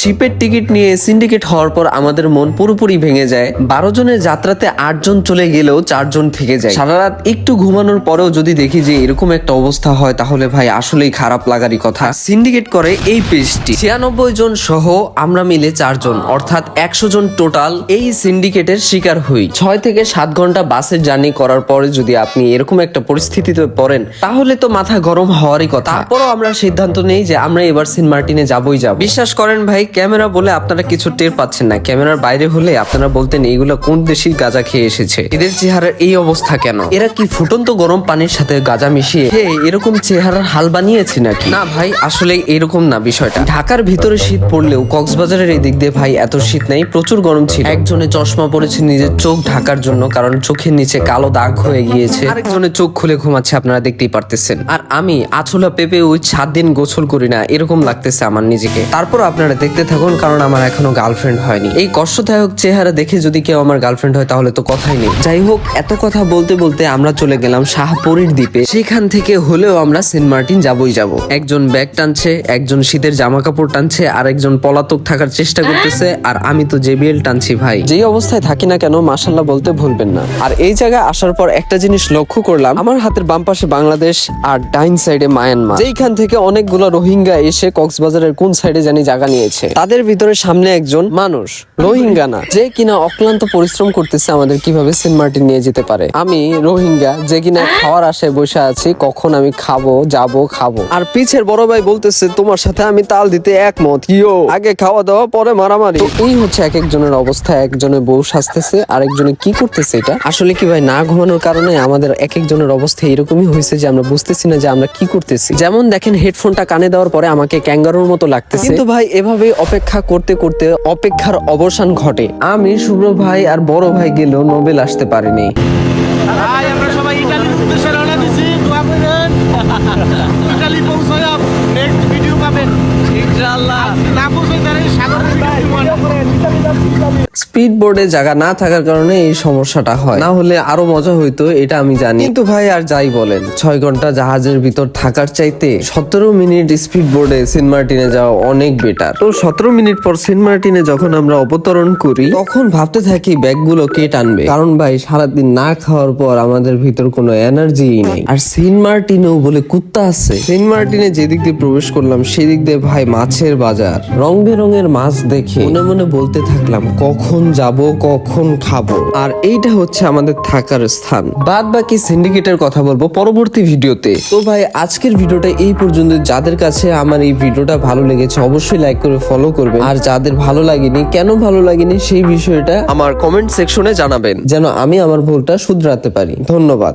শিপের ticket নিয়ে syndicate হওয়ার পর আমাদের মন পুরোপুরি ভেঙে যায়। 12 জনের যাত্রাতে 8 জন চলে গেলেও 4 জন থেকে যায়। সারা রাত একটু ঘুমানোর পরেও যদি দেখি যে এরকম একটা অবস্থা হয়, তাহলে ভাই আসলেই খারাপ লাগারই কথা। সিন্ডিকেট করে এই পেজটি 96 জন সহ আমরা মিলে 4 জন, অর্থাৎ 100 জন টোটাল এই সিন্ডিকেটের শিকার হই। 6 থেকে 7 ঘন্টা বাসের জার্নি করার পরে যদি আপনি এরকম একটা পরিস্থিতিতে পড়েন, তাহলে তো মাথা গরম হওয়ারই কথা। তারপরও আমরা সিদ্ধান্ত নেই যে আমরা এবার সেন্ট মার্টিনে যাবই যাব। বিশ্বাস করেন ভাই, ক্যামেরা বলে আপনারা কিছু টের পাচ্ছেন না, ক্যামেরার বাইরে হলে আপনারা বলতেন এইগুলা কোন দেশি গাঁজা খেয়ে এসেছে, এদের চেহারার এই অবস্থা কেন, এরা কি ফুটন্ত গরম পানির সাথে গাঁজা মিশিয়ে এরকম চেহারার হাল বানিয়েছে নাকি? না ভাই, আসলে এরকম না বিষয়টা। ঢাকার ভিতরে শীত পড়লেও কক্সবাজারের এই দিক দিয়ে ভাই এত শীত নাই, প্রচুর গরম ছিল। একজনে চশমা পরেছে নিজের চোখ ঢাকার জন্য, কারণ চোখের নিচে কালো দাগ হয়ে গিয়েছে। আরেকজনের চোখ খুলে ঘুমাচ্ছে, আপনারা দেখতেই পারতেছেন। আর আমি আছলা পেপে ওই 7 দিন গোসল করি না, এরকম লাগতেছে আমার নিজেকে। তারপর আপনারা দেখতে থাকুন, কারণ আমার এখনো গার্লফ্রেন্ড হয়নি। এই কষ্টদায়ক চেহারা দেখে যদি কেউ আমার গার্লফ্রেন্ড হয় তাহলে তো কথাই নেই। যাই হোক, এত কথা বলতে বলতে আমরা চলে গেলাম শাহপরীর দ্বীপে। সেখান থেকে হলেও আমরা সেন্ট মার্টিন যাবই যাব। একজন ব্যাগ টানছে, একজন শীতের জামা কাপড় টানছে, আর একজন পলাতক থাকার চেষ্টা করতেছে, আর আমি তো জেবিএল টানছি ভাই। যেই অবস্থায় থাকি না কেন, মাশাআল্লাহ বলতে ভুলবেন না। আর এই জায়গায় আসার পর একটা জিনিস লক্ষ্য করলাম, আমার হাতের বাম পাশে বাংলাদেশ আর ডাইন সাইডে মায়ানমার। যেইখান থেকে অনেকগুলো রোহিঙ্গা এসে কক্সবাজারের কোন সাইডে জানি জায়গা নিয়েছে। তাদের ভিতরে সামনে একজন মানুষ, রোহিঙ্গা না, যে কিনা অক্লান্ত পরিশ্রম করতেছে আমাদের কিভাবে সেন্ট মার্টিন নিয়ে যেতে পারে। আমি রোহিঙ্গা, যে কিনা খাওয়ার আশায় বসে আছি, কখন আমি খাবো, খাবো। আর পিছের বড় ভাই বলতেছে তোমার সাথে আমি তাল দিতে একমত, ইয়ো আগে খাওয়া দাওয়া পরে মারামারি। এই হচ্ছে এক একজনের অবস্থা। একজনের বউ সাজতেছে, আরেকজনে কি করতেছে। এটা আসলে কি ভাই, না ঘুমানোর কারণে আমাদের এক একজনের অবস্থা এরকমই হয়েছে যে আমরা বুঝতেছি না যে আমরা কি করতেছি। যেমন দেখেন, হেডফোনটা কানে দেওয়ার পরে আমাকে ক্যাঙ্গারুর মতো লাগতেছে, কিন্তু ভাই এভাবে অপেক্ষা করতে করতে অপেক্ষার অবসান ঘটে। আমি, শুভ্র ভাই আর বড় ভাই গেলেও নোবেল আসতে পারিনি। আমরা সবাই ইতালির উদ্দেশ্যে রওনা দিছি, দোয়া করেন ইতালি পৌঁছায় নেক্সট ভিডিও পাবেন ইনশাআল্লাহ। না পৌঁছায় তাহলে সাগরের স্পিড বোর্ডে জায়গা না থাকার কারণে এই সমস্যাটা হয়, না হলে আরো মজা হইতো, এটা আমি জানি। কিন্তু ভাই আর যাই বলেন, 6 ঘন্টা জাহাজের ভিতর থাকার চাইতে 17 মিনিট স্পিড বোর্ডে সেন্ট মার্টিনে যাওয়া অনেক বেটার। তো 17 মিনিট পর সেন্ট মার্টিনে যখন আমরা অবতরণ করি, তখন ভাবতে থাকি ব্যাগগুলো কে টানবে, কারণ ভাই সারাদিন না খাওয়ার পর আমাদের ভিতর কোনো এনার্জি নেই। আর সেন্ট মার্টিনেও বলে কুত্তা আছে। সেন্ট মার্টিনে যেদিক দিয়ে প্রবেশ করলাম সেদিক দিয়ে ভাই মাছের বাজার, রং বেরঙের মাছ দেখে মনে মনে বলতে থাকলাম কখন যাব, কখন খাবো। আর এইটা হচ্ছে আমাদের থাকার স্থান। বাদ বাকি সিন্ডিকেটের কথা বলবো পরবর্তী ভিডিওতে। তো ভাই আজকের ভিডিওটা এই পর্যন্ত। যাদের কাছে আমার এই ভিডিওটা ভালো লেগেছে অবশ্যই লাইক করে ফলো করবেন, আর যাদের ভালো লাগেনি, কেন ভালো লাগেনি সেই বিষয়টা আমার কমেন্ট সেকশনে জানাবেন, যেন আমি আমার ভুলটা শুধরাতে পারি। ধন্যবাদ।